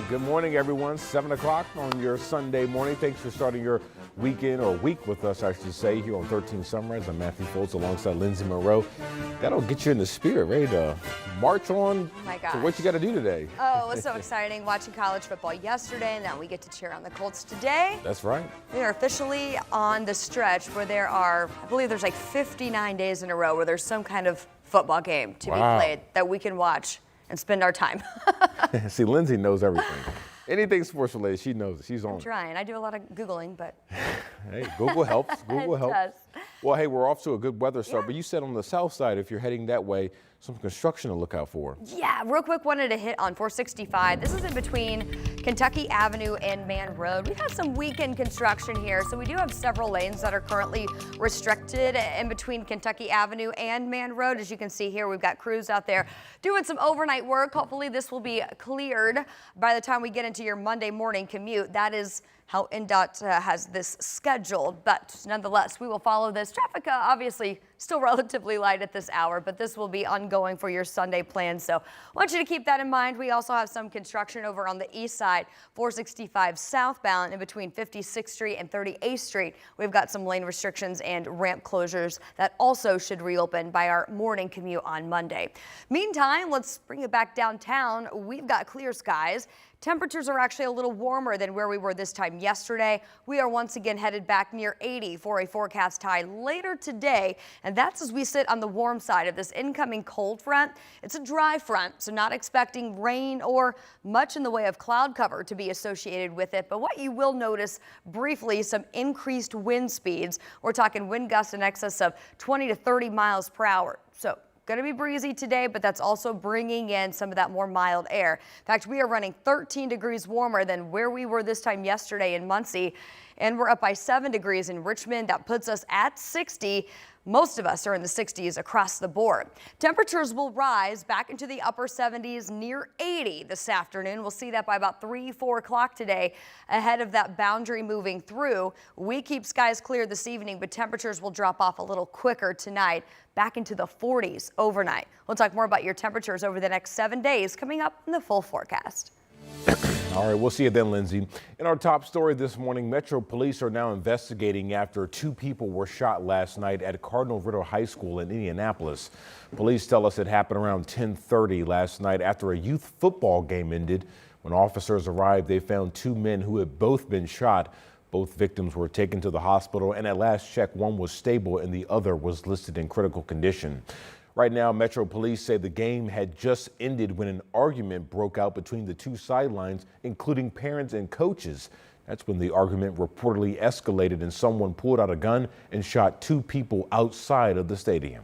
Good morning, everyone. 7 o'clock on your Sunday morning. Thanks for starting your weekend or week with us, I should say, here on 13 Sunrise. I'm Matthew Foltz alongside Lindsay Monroe. That'll get you in the spirit, ready to march on to what you got to do today. Oh, it was so exciting watching college football yesterday, and now we get to cheer on the Colts today. That's right. We are officially on the stretch where there are, I believe there's like 59 days in a row where there's some kind of football game to be played that we can watch and spend our time. See, Lindsay knows everything. Anything sports related, she knows it. She's on. I'm trying. I do a lot of Googling, but. Hey, Google helps. Google helps. Does. Well, hey, we're off to a good weather start, but you said on the south side, if you're heading that way, some construction to look out for. Yeah, real quick, wanted to hit on 465. This is in between Kentucky Avenue and Man Road. We've had some weekend construction here, so we do have several lanes that are currently restricted in between Kentucky Avenue and Man Road. As you can see here, we've got crews out there doing some overnight work. Hopefully this will be cleared by the time we get into your Monday morning commute. That is how NDOT has this scheduled, but nonetheless, we will follow this. Traffic obviously still relatively light at this hour, but this will be ongoing for your Sunday plans, so I want you to keep that in mind. We also have some construction over on the east side, 465 southbound in between 56th Street and 38th Street. We've got some lane restrictions and ramp closures that also should reopen by our morning commute on Monday. Meantime, let's bring it back downtown. We've got clear skies. Temperatures are actually a little warmer than where we were this time yesterday. We are once again headed back near 80 for a forecast high later today, and that's as we sit on the warm side of this incoming cold front. It's a dry front, so not expecting rain or much in the way of cloud cover to be associated with it. But what you will notice briefly, some increased wind speeds. We're talking wind gusts in excess of 20 to 30 miles per hour. So going to be breezy today, but that's also bringing in some of that more mild air. In fact, we are running 13 degrees warmer than where we were this time yesterday in Muncie, and we're up by 7 degrees in Richmond. That puts us at 60. Most of us are in the 60s across the board. Temperatures will rise back into the upper 70s, near 80 this afternoon. We'll see that by about 4 o'clock today, ahead of that boundary moving through. We keep skies clear this evening, but temperatures will drop off a little quicker tonight, back into the 40s overnight. We'll talk more about your temperatures over the next 7 days coming up in the full forecast. All right, we'll see you then, Lindsay. In our top story this morning, Metro Police are now investigating after 2 people were shot last night at Cardinal Ritter High School in Indianapolis. Police tell us it happened around 10:30 last night after a youth football game ended. When officers arrived, they found 2 men who had both been shot. Both victims were taken to the hospital, and at last check, one was stable and the other was listed in critical condition. Right now, Metro Police say the game had just ended when an argument broke out between the 2 sidelines, including parents and coaches. That's when the argument reportedly escalated and someone pulled out a gun and shot 2 people outside of the stadium.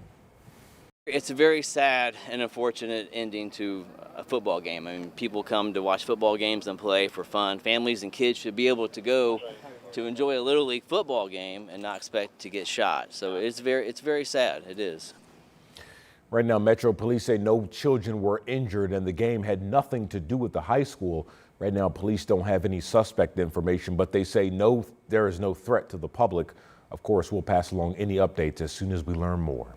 It's a very sad and unfortunate ending to a football game. I mean, people come to watch football games and play for fun. Families and kids should be able to go to enjoy a Little League football game and not expect to get shot. So it's very sad. It is. Right now, Metro Police say no children were injured and the game had nothing to do with the high school. Right now, police don't have any suspect information, but they say there is no threat to the public. Of course, we'll pass along any updates as soon as we learn more.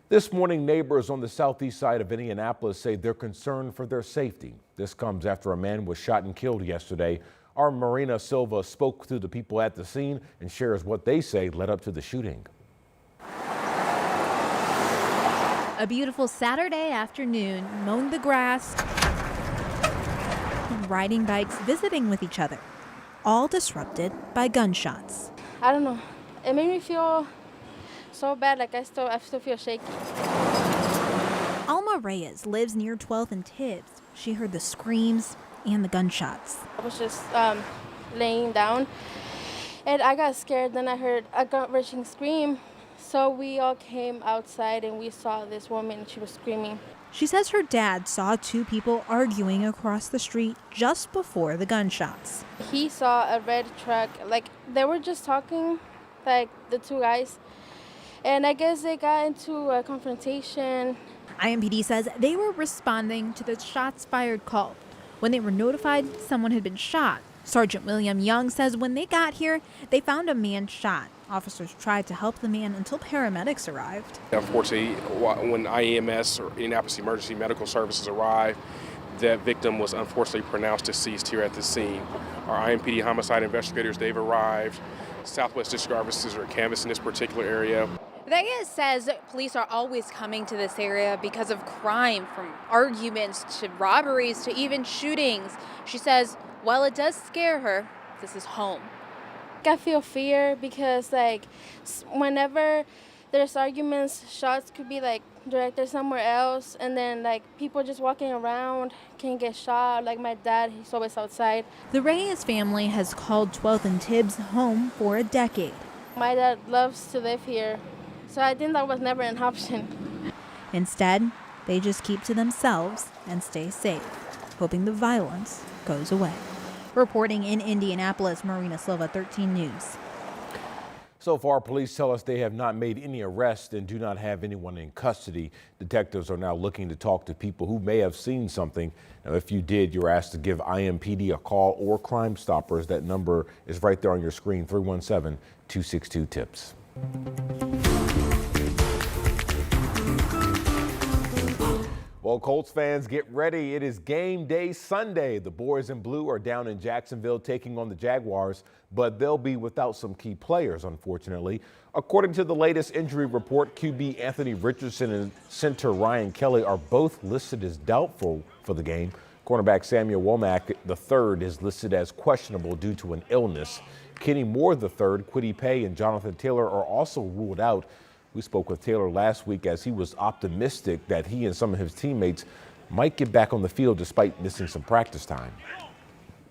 This morning, neighbors on the southeast side of Indianapolis say they're concerned for their safety. This comes after a man was shot and killed yesterday. Our Marina Silva spoke to the people at the scene and shares what they say led up to the shooting. A beautiful Saturday afternoon, mowing the grass, riding bikes, visiting with each other, all disrupted by gunshots. I don't know. It made me feel so bad, like I still feel shaky. Alma Reyes lives near 12th and Tibbs. She heard the screams and the gunshots. I was just laying down, and I got scared. Then I heard a gut-wrenching scream. So we all came outside and we saw this woman. She was screaming. She says her dad saw 2 people arguing across the street just before the gunshots. He saw a red truck. Like, they were just talking, like the 2 guys. And I guess they got into a confrontation. IMPD says they were responding to the shots fired call. When they were notified someone had been shot, Sergeant William Young says when they got here, they found a man shot. Officers tried to help the man until paramedics arrived. Unfortunately, when IEMS or Indianapolis Emergency Medical Services arrived, That victim was unfortunately pronounced deceased here at the scene. Our IMPD homicide investigators, they've arrived. Southwest District officers are canvassing this particular area. Vega says police are always coming to this area because of crime, from arguments to robberies to even shootings. She says, while it does scare her, this is home. I feel fear because whenever there's arguments, shots could be directed somewhere else, and then people just walking around can get shot. Like my dad, he's always outside. The Reyes family has called 12th and Tibbs home for a decade. My dad loves to live here, so I think that was never an option. Instead, they just keep to themselves and stay safe, hoping the violence goes away. Reporting in Indianapolis, Marina Silva, 13 News. So far, police tell us they have not made any arrests and do not have anyone in custody. Detectives are now looking to talk to people who may have seen something. Now, if you did, you're asked to give IMPD a call or Crime Stoppers. That number is right there on your screen, 317-262-TIPS. Well, Colts fans, get ready. It is game day Sunday. The boys in blue are down in Jacksonville taking on the Jaguars, but they'll be without some key players, unfortunately. According to the latest injury report, QB Anthony Richardson and center Ryan Kelly are both listed as doubtful for the game. Cornerback Samuel Womack III is listed as questionable due to an illness. Kenny Moore III, Kwity Paye, and Jonathan Taylor are also ruled out. We spoke with Taylor last week as he was optimistic that he and some of his teammates might get back on the field despite missing some practice time.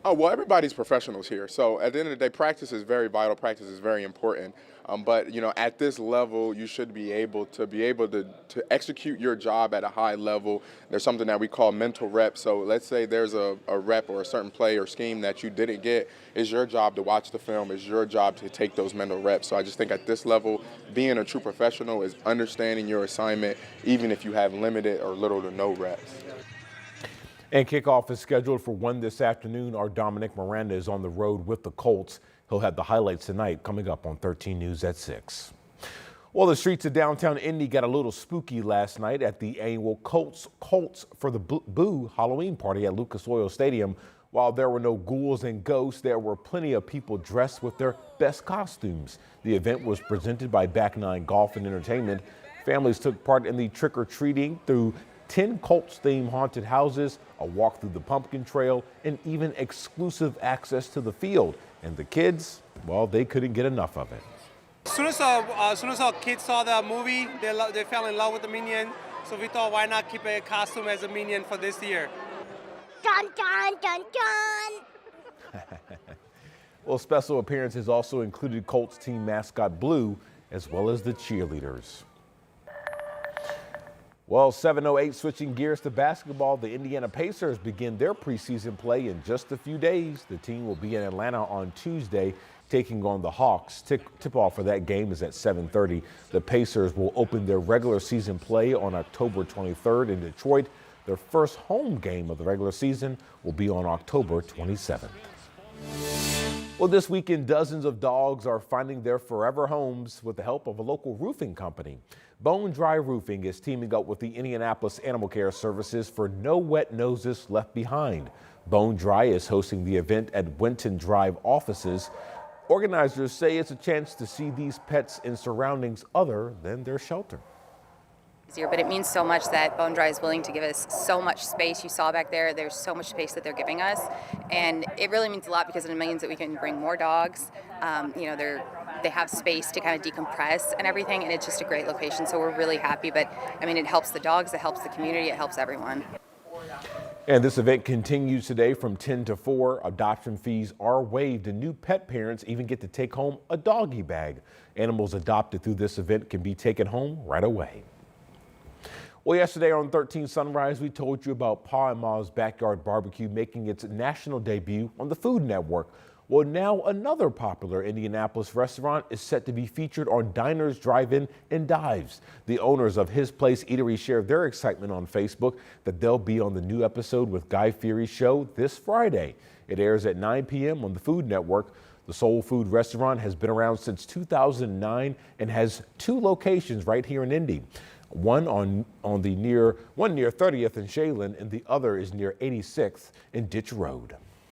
Oh, well, everybody's professionals here. So at the end of the day, practice is very vital. Practice is very important. But, at this level, you should be able to execute your job at a high level. There's something that we call mental reps. So let's say there's a rep or a certain play or scheme that you didn't get. It's your job to watch the film. It's your job to take those mental reps. So I just think at this level, being a true professional is understanding your assignment, even if you have limited or little to no reps. And kickoff is scheduled for 1 this afternoon. Our Dominic Miranda is on the road with the Colts. He'll have the highlights tonight coming up on 13 News at 6. Well, the streets of downtown Indy got a little spooky last night at the annual Colts for the Boo Halloween party at Lucas Oil Stadium. While there were no ghouls and ghosts, there were plenty of people dressed with their best costumes. The event was presented by Back Nine Golf and Entertainment. Families took part in the trick-or-treating through 10 Colts-themed haunted houses, a walk through the pumpkin trail, and even exclusive access to the field. And the kids, well, they couldn't get enough of it. As soon as our kids saw the movie, they fell in love with the Minion. So we thought, why not keep a costume as a Minion for this year? Dun, dun, dun, dun. Well, special appearances also included Colts team mascot Blue, as well as the cheerleaders. Well, 7:08, switching gears to basketball, the Indiana Pacers begin their preseason play in just a few days. The team will be in Atlanta on Tuesday, taking on the Hawks. Tip-off for that game is at 7:30. The Pacers will open their regular season play on October 23rd in Detroit. Their first home game of the regular season will be on October 27th. Well, this weekend, dozens of dogs are finding their forever homes with the help of a local roofing company. Bone Dry Roofing is teaming up with the Indianapolis Animal Care Services for No Wet Noses Left Behind. Bone Dry is hosting the event at Winton Drive offices. Organizers say it's a chance to see these pets in surroundings other than their shelter. But it means so much that Bone Dry is willing to give us so much space. You saw back there, there's so much space that they're giving us. And it really means a lot because it means that we can bring more dogs. They have space to kind of decompress and everything, and it's just a great location. So we're really happy. But I mean, it helps the dogs, it helps the community, it helps everyone. And this event continues today from 10 to 4. Adoption fees are waived, and new pet parents even get to take home a doggy bag. Animals adopted through this event can be taken home right away. Well, yesterday on 13 Sunrise, we told you about Pa and Ma's Backyard Barbecue making its national debut on the Food Network. Well, now another popular Indianapolis restaurant is set to be featured on Diners, Drive-In, and Dives. The owners of His Place Eatery shared their excitement on Facebook that they'll be on the new episode with Guy Fieri's show this Friday. It airs at 9 p.m. on the Food Network. The soul food restaurant has been around since 2009 and has 2 locations right here in Indy. One near 30th and Shaylin, and the other is near 86th and Ditch Road.